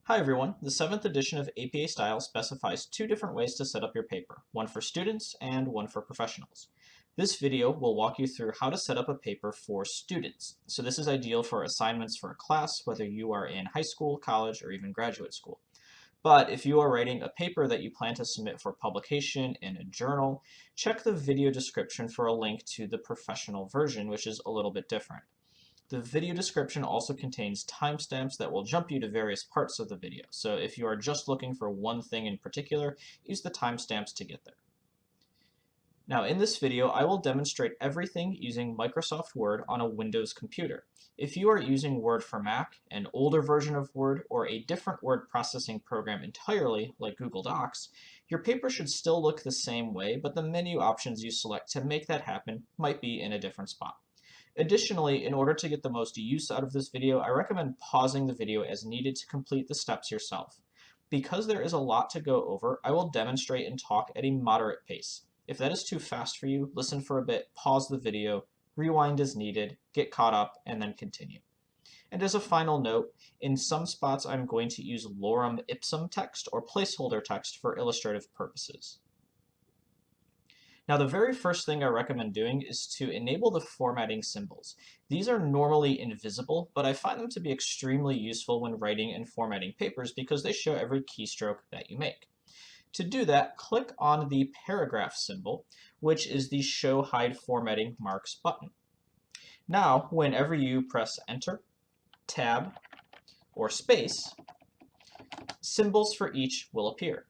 Hi everyone, the 7th edition of APA Style specifies two different ways to set up your paper, one for students and one for professionals. This video will walk you through how to set up a paper for students. So this is ideal for assignments for a class, whether you are in high school, college, or even graduate school. But if you are writing a paper that you plan to submit for publication in a journal, check the video description for a link to the professional version, which is a little bit different. The video description also contains timestamps that will jump you to various parts of the video. So if you are just looking for one thing in particular, use the timestamps to get there. Now in this video, I will demonstrate everything using Microsoft Word on a Windows computer. If you are using Word for Mac, an older version of Word, or a different word processing program entirely, like Google Docs, your paper should still look the same way, but the menu options you select to make that happen might be in a different spot. Additionally, in order to get the most use out of this video, I recommend pausing the video as needed to complete the steps yourself. Because there is a lot to go over, I will demonstrate and talk at a moderate pace. If that is too fast for you, listen for a bit, pause the video, rewind as needed, get caught up, and then continue. And as a final note, in some spots I'm going to use lorem ipsum text or placeholder text for illustrative purposes. Now, the very first thing I recommend doing is to enable the formatting symbols. These are normally invisible, but I find them to be extremely useful when writing and formatting papers because they show every keystroke that you make. To do that, click on the paragraph symbol, which is the Show Hide Formatting Marks button. Now, whenever you press Enter, Tab, or Space, symbols for each will appear.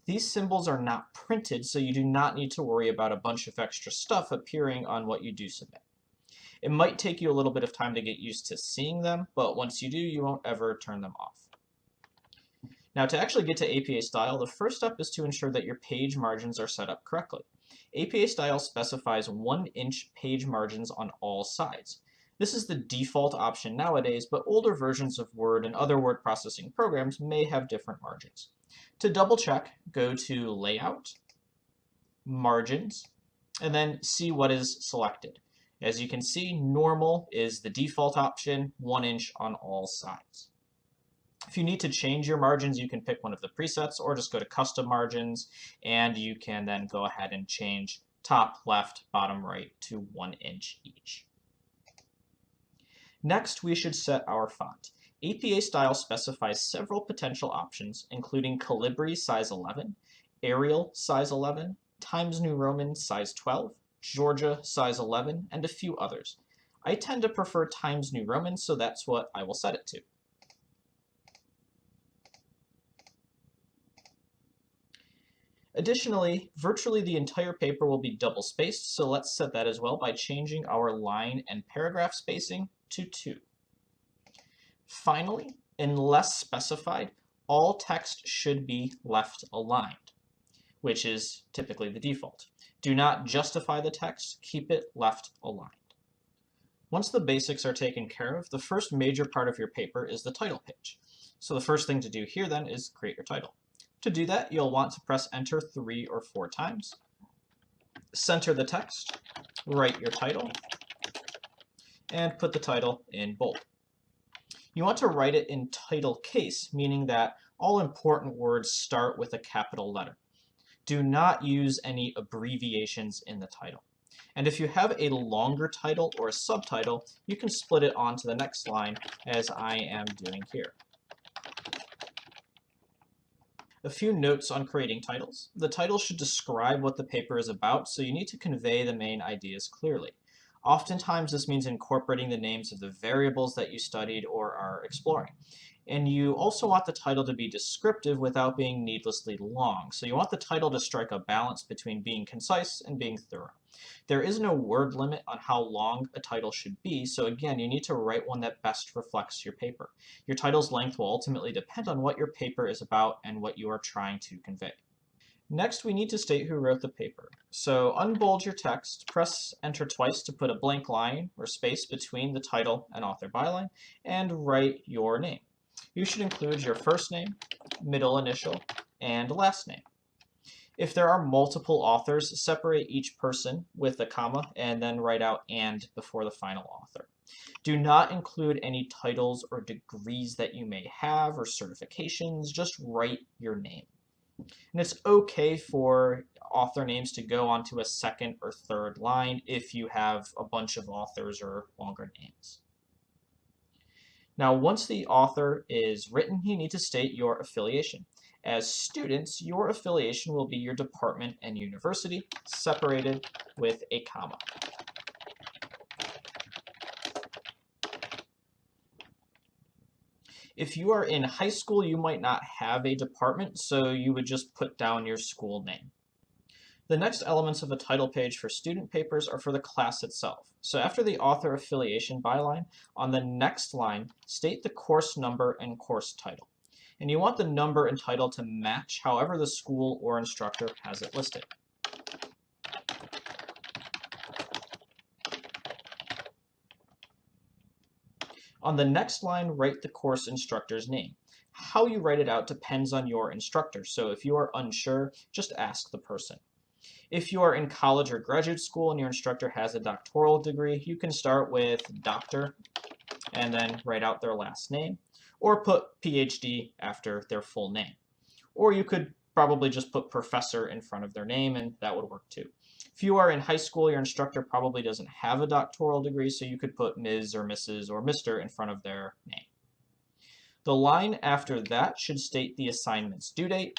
These symbols are not printed, so you do not need to worry about a bunch of extra stuff appearing on what you do submit. It might take you a little bit of time to get used to seeing them, but once you do, you won't ever turn them off. Now, to actually get to APA Style, the first step is to ensure that your page margins are set up correctly. APA Style specifies 1-inch page margins on all sides. This is the default option nowadays, but older versions of Word and other word processing programs may have different margins. To double check, go to Layout, Margins, and then see what is selected. As you can see, Normal is the default option, 1 inch on all sides. If you need to change your margins, you can pick one of the presets or just go to Custom Margins, and you can then go ahead and change top, left, bottom, right to 1 inch each. Next, we should set our font. APA Style specifies several potential options, including Calibri size 11, Arial size 11, Times New Roman size 12, Georgia size 11, and a few others. I tend to prefer Times New Roman, so that's what I will set it to. Additionally, virtually the entire paper will be double-spaced, so let's set that as well by changing our line and paragraph spacing to 2. Finally, unless specified, all text should be left aligned, which is typically the default. Do not justify the text, keep it left aligned. Once the basics are taken care of, the first major part of your paper is the title page. So the first thing to do here then is create your title. To do that, you'll want to press Enter 3 or 4 times, center the text, write your title, and put the title in bold. You want to write it in title case, meaning that all important words start with a capital letter. Do not use any abbreviations in the title. And if you have a longer title or a subtitle, you can split it onto the next line, as I am doing here. A few notes on creating titles. The title should describe what the paper is about, so you need to convey the main ideas clearly. Oftentimes, this means incorporating the names of the variables that you studied or are exploring. And you also want the title to be descriptive without being needlessly long. So you want the title to strike a balance between being concise and being thorough. There is no word limit on how long a title should be, so again, you need to write one that best reflects your paper. Your title's length will ultimately depend on what your paper is about and what you are trying to convey. Next, we need to state who wrote the paper. So unbold your text, press Enter twice to put a blank line or space between the title and author byline, and write your name. You should include your first name, middle initial, and last name. If there are multiple authors, separate each person with a comma and then write out "and" before the final author. Do not include any titles or degrees that you may have or certifications, just write your name. And it's okay for author names to go onto a second or third line if you have a bunch of authors or longer names. Now, once the author is written, you need to state your affiliation. As students, your affiliation will be your department and university, separated with a comma. If you are in high school, you might not have a department, so you would just put down your school name. The next elements of a title page for student papers are for the class itself. So after the author affiliation byline, on the next line, state the course number and course title. And you want the number and title to match however the school or instructor has it listed. On the next line, write the course instructor's name. How you write it out depends on your instructor, so if you are unsure, just ask the person. If you are in college or graduate school and your instructor has a doctoral degree, you can start with doctor and then write out their last name, or put PhD after their full name. Or you could probably just put professor in front of their name, and that would work too. If you are in high school, your instructor probably doesn't have a doctoral degree, so you could put Ms. or Mrs. or Mr. in front of their name. The line after that should state the assignment's due date.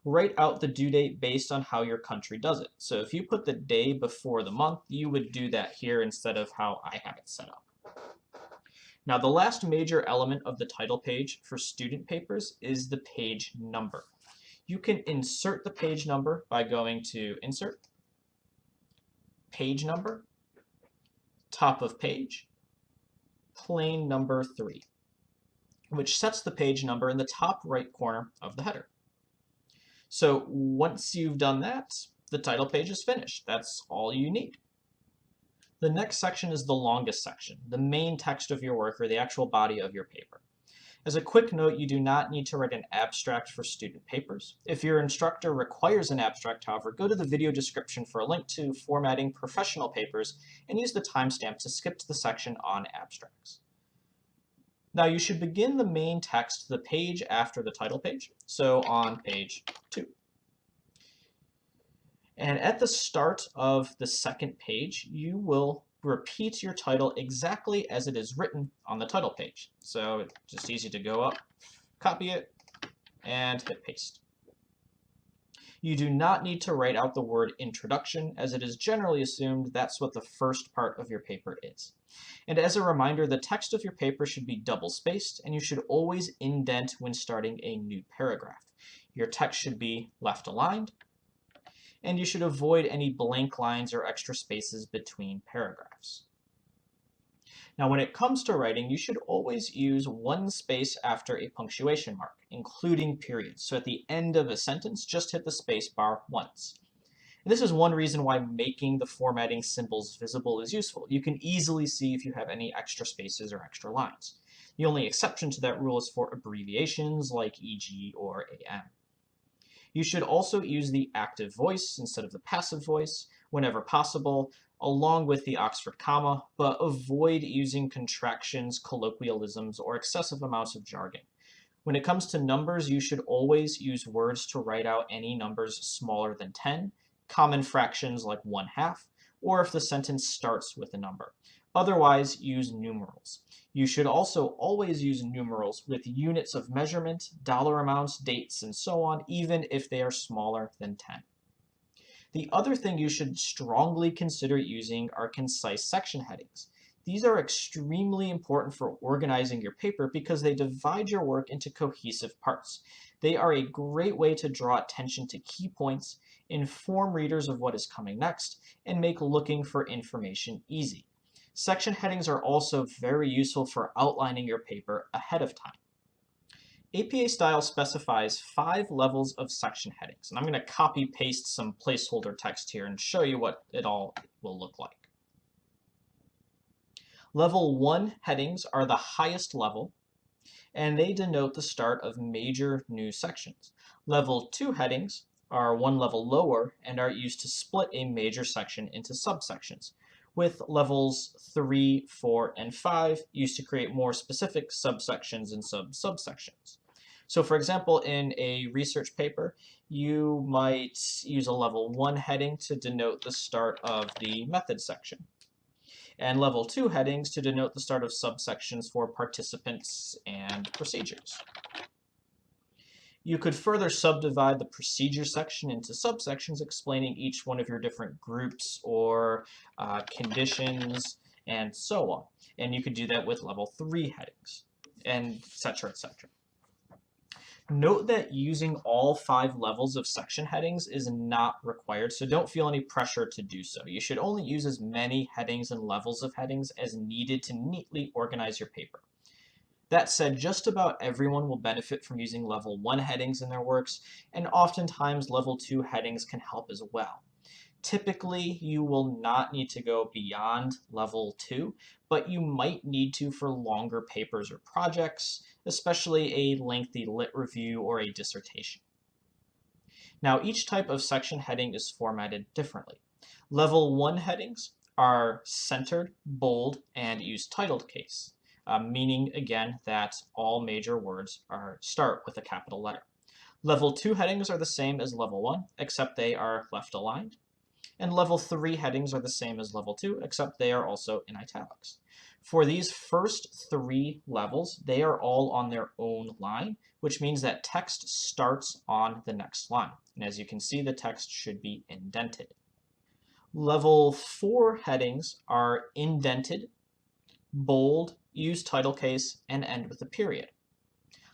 Write out the due date based on how your country does it. So if you put the day before the month, you would do that here instead of how I have it set up. Now, the last major element of the title page for student papers is the page number. You can insert the page number by going to Insert, Page Number, Top of Page, Plain Number 3, which sets the page number in the top right corner of the header. So once you've done that, the title page is finished. That's all you need. The next section is the longest section, the main text of your work or the actual body of your paper. As a quick note, you do not need to write an abstract for student papers. If your instructor requires an abstract, however, go to the video description for a link to formatting professional papers and use the timestamp to skip to the section on abstracts. Now you should begin the main text the page after the title page, so on page 2. And at the start of the second page, you will repeat your title exactly as it is written on the title page. So it's just easy to go up, copy it, and hit paste. You do not need to write out the word introduction, as it is generally assumed that's what the first part of your paper is. And as a reminder, the text of your paper should be double-spaced, and you should always indent when starting a new paragraph. Your text should be left aligned, and you should avoid any blank lines or extra spaces between paragraphs. Now, when it comes to writing, you should always use one space after a punctuation mark, including periods. So at the end of a sentence, just hit the space bar once. And this is one reason why making the formatting symbols visible is useful. You can easily see if you have any extra spaces or extra lines. The only exception to that rule is for abbreviations like EG or AM. You should also use the active voice instead of the passive voice whenever possible, along with the Oxford comma, but avoid using contractions, colloquialisms, or excessive amounts of jargon. When it comes to numbers, you should always use words to write out any numbers smaller than 10, common fractions like 1/2, or if the sentence starts with a number. Otherwise, use numerals. You should also always use numerals with units of measurement, dollar amounts, dates, and so on, even if they are smaller than 10. The other thing you should strongly consider using are concise section headings. These are extremely important for organizing your paper because they divide your work into cohesive parts. They are a great way to draw attention to key points, inform readers of what is coming next, and make looking for information easy. Section headings are also very useful for outlining your paper ahead of time. APA Style specifies 5 levels of section headings, and I'm going to copy paste some placeholder text here and show you what it all will look like. Level 1 headings are the highest level, and they denote the start of major new sections. Level 2 headings are one level lower and are used to split a major section into subsections, with levels 3, 4, and 5 used to create more specific subsections and subsections. So for example, in a research paper, you might use a level 1 heading to denote the start of the method section, and level 2 headings to denote the start of subsections for participants and procedures. You could further subdivide the procedure section into subsections explaining each one of your different groups or conditions and so on. And you could do that with level 3 headings, and et cetera, et cetera. Note that using all 5 levels of section headings is not required, so don't feel any pressure to do so. You should only use as many headings and levels of headings as needed to neatly organize your paper. That said, just about everyone will benefit from using level 1 headings in their works, and oftentimes level 2 headings can help as well. Typically, you will not need to go beyond level 2, but you might need to for longer papers or projects, especially a lengthy lit review or a dissertation. Now, each type of section heading is formatted differently. Level 1 headings are centered, bold, and use titled case, meaning again that all major words start with a capital letter. Level 2 headings are the same as level 1, except they are left aligned. And level 3 headings are the same as level 2, except they are also in italics. For these first 3 levels, they are all on their own line, which means that text starts on the next line. And as you can see, the text should be indented. Level 4 headings are indented, bold, use title case, and end with a period.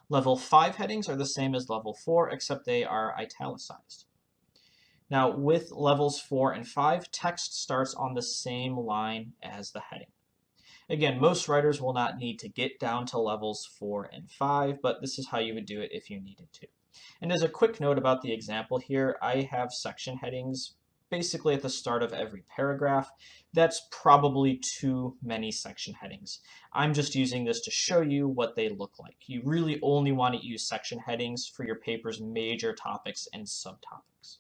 Level 5 headings are the same as level 4, except they are italicized. Now, with levels 4 and 5, text starts on the same line as the heading. Again, most writers will not need to get down to levels 4 and 5, but this is how you would do it if you needed to. And as a quick note about the example here, I have section headings basically at the start of every paragraph. That's probably too many section headings. I'm just using this to show you what they look like. You really only want to use section headings for your paper's major topics and subtopics.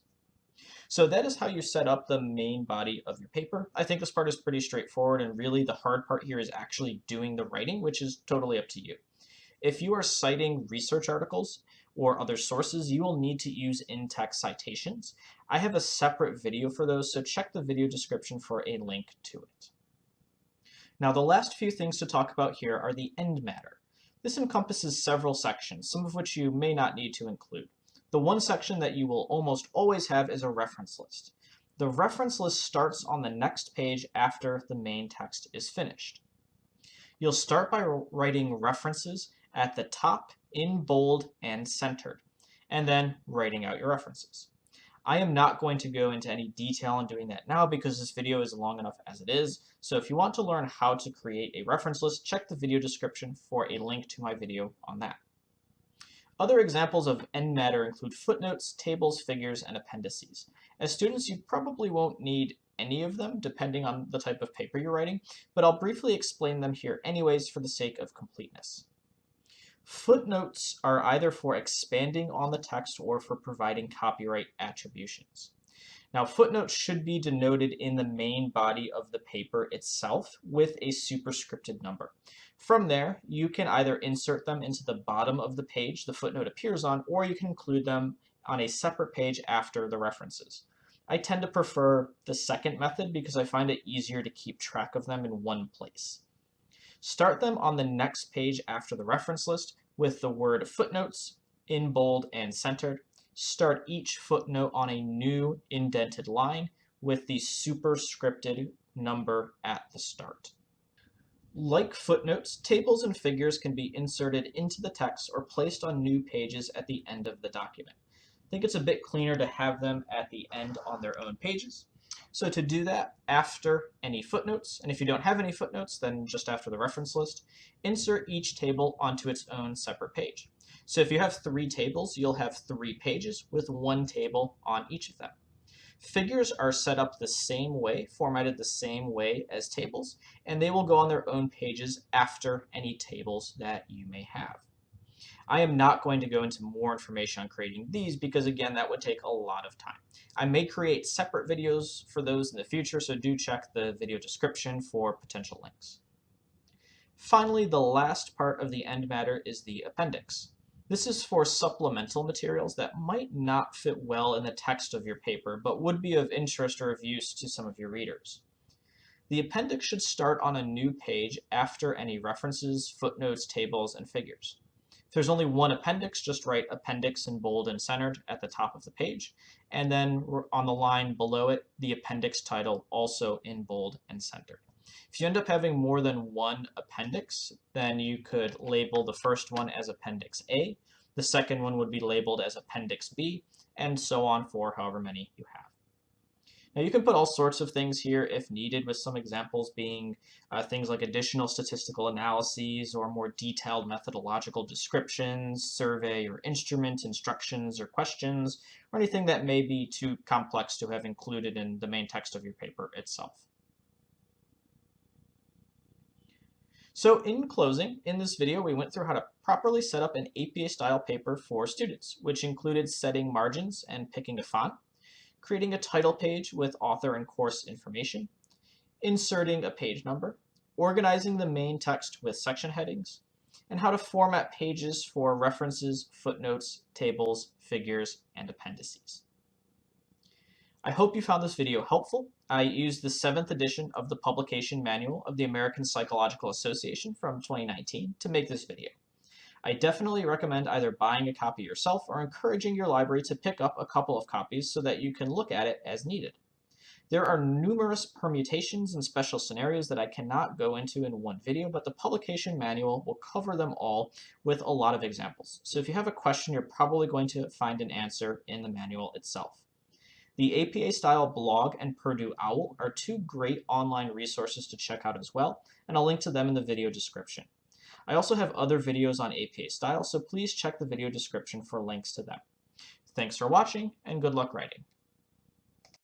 So that is how you set up the main body of your paper. I think this part is pretty straightforward, and really the hard part here is actually doing the writing, which is totally up to you. If you are citing research articles or other sources, you will need to use in-text citations. I have a separate video for those, so check the video description for a link to it. Now, the last few things to talk about here are the end matter. This encompasses several sections, some of which you may not need to include. The one section that you will almost always have is a reference list. The reference list starts on the next page after the main text is finished. You'll start by writing references at the top in bold and centered, and then writing out your references. I am not going to go into any detail on doing that now because this video is long enough as it is, so if you want to learn how to create a reference list, check the video description for a link to my video on that. Other examples of end matter include footnotes, tables, figures, and appendices. As students, you probably won't need any of them depending on the type of paper you're writing, but I'll briefly explain them here anyways for the sake of completeness. Footnotes are either for expanding on the text or for providing copyright attributions. Now, footnotes should be denoted in the main body of the paper itself with a superscripted number. From there, you can either insert them into the bottom of the page the footnote appears on, or you can include them on a separate page after the references. I tend to prefer the second method because I find it easier to keep track of them in one place. Start them on the next page after the reference list with the word footnotes in bold and centered. Start each footnote on a new indented line with the superscripted number at the start. Like footnotes, tables and figures can be inserted into the text or placed on new pages at the end of the document. I think it's a bit cleaner to have them at the end on their own pages. So to do that, after any footnotes, and if you don't have any footnotes, then just after the reference list, insert each table onto its own separate page. So if you have 3 tables, you'll have 3 pages with 1 table on each of them. Figures are set up the same way, formatted the same way as tables, and they will go on their own pages after any tables that you may have. I am not going to go into more information on creating these because, again, that would take a lot of time. I may create separate videos for those in the future, so do check the video description for potential links. Finally, the last part of the end matter is the appendix. This is for supplemental materials that might not fit well in the text of your paper, but would be of interest or of use to some of your readers. The appendix should start on a new page after any references, footnotes, tables, and figures. If there's only one appendix, just write appendix in bold and centered at the top of the page, and then on the line below it, the appendix title also in bold and centered. If you end up having more than one appendix, then you could label the first one as Appendix A, the second one would be labeled as Appendix B, and so on for however many you have. Now you can put all sorts of things here if needed, with some examples being things like additional statistical analyses or more detailed methodological descriptions, survey or instrument instructions or questions, or anything that may be too complex to have included in the main text of your paper itself. So in closing, in this video, we went through how to properly set up an APA-style paper for students, which included setting margins and picking a font, creating a title page with author and course information, inserting a page number, organizing the main text with section headings, and how to format pages for references, footnotes, tables, figures, and appendices. I hope you found this video helpful. I used the 7th edition of the publication manual of the American Psychological Association from 2019 to make this video. I definitely recommend either buying a copy yourself or encouraging your library to pick up a couple of copies so that you can look at it as needed. There are numerous permutations and special scenarios that I cannot go into in one video, but the publication manual will cover them all with a lot of examples. So if you have a question, you're probably going to find an answer in the manual itself. The APA-style blog and Purdue OWL are two great online resources to check out as well, and I'll link to them in the video description. I also have other videos on APA style, so please check the video description for links to them. Thanks for watching, and good luck writing.